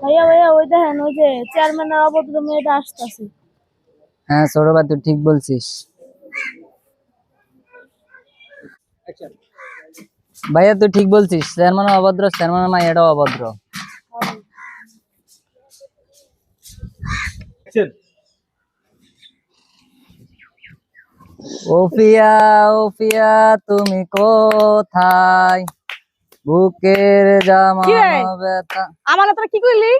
ভাইয়া ভাইয়া ওই দেখেন ওই যে চেয়ারম্যানের অভদ্র মেয়েটা আসতেছে। হ্যাঁ ছোট ভাই তুই ঠিক বলছিস। ভাইয়া তুই ঠিক বলছিস, চেয়ারম্যান অভদ্র, চেয়ারম্যানের মাইয়াটাও অভদ্র। ও পিয়া ও পিয়া তুমি কোথায়, বুকের জামানো ব্যথা। আমার তোরা কি কইলি?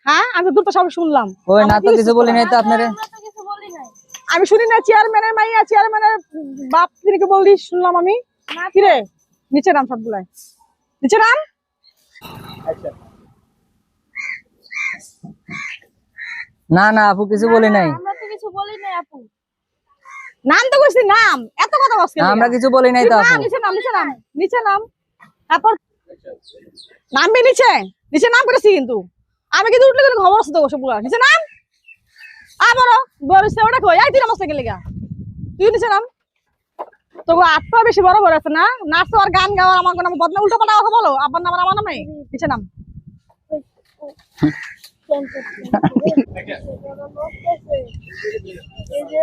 হ্যাঁ আমি দূর তো সব শুনলাম। ওই না তো কিছু বলি নাই তো আপনারে। আমরা তো কিছু বলি নাই। আমি শুনি না চেয়ারম্যানের মাইয়া, চেয়ারম্যানের বাপ তিনকে বললি শুনলাম আমি। কি রে নিচে নাম সবগুলাই, নিচে নাম। না না আপু কিছু বলি নাই। আমরা তো কিছু বলি নাই আপু। নাম তো কইছি, নাম এত কথা বলছিস না, আমরা কিছু বলি নাই তো আপু। নিচে নাম, নিচে নাম, নিচে নাম। তারপর নামবি নিচে, নিচে নাম করেছি কিন্তু আমি কিন্তু উঠলে কিন্তু খবর আছে তো সবগুলা। নিচে নাম। বড় বড় সেওটা কই আই তুই নামতে গেলি গা, তুই নিচে নাম। তো আটটা বেশি বড় বড় আছে না, নাচ আর গান গাওয়া আমার নাম বদনা উল্টো পাল্টা কথা বলো, আব্বার নাম আর আমার নামে। নিচে নাম। এই যে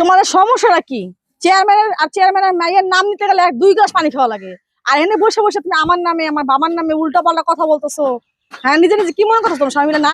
তোমাদের সমস্যাটা কি? চেয়ারম্যানের মাইয়ের নাম নিতে গেলে 2 গ্লাস পানি খাওয়া লাগে, আর এনে বসে বসে তুমি আমার নামে আমার বাবার নামে উল্টা পাল্টা কথা বলতেছো। হ্যাঁ নিজে নিজে কি মনে করছো তোমার স্বামী না?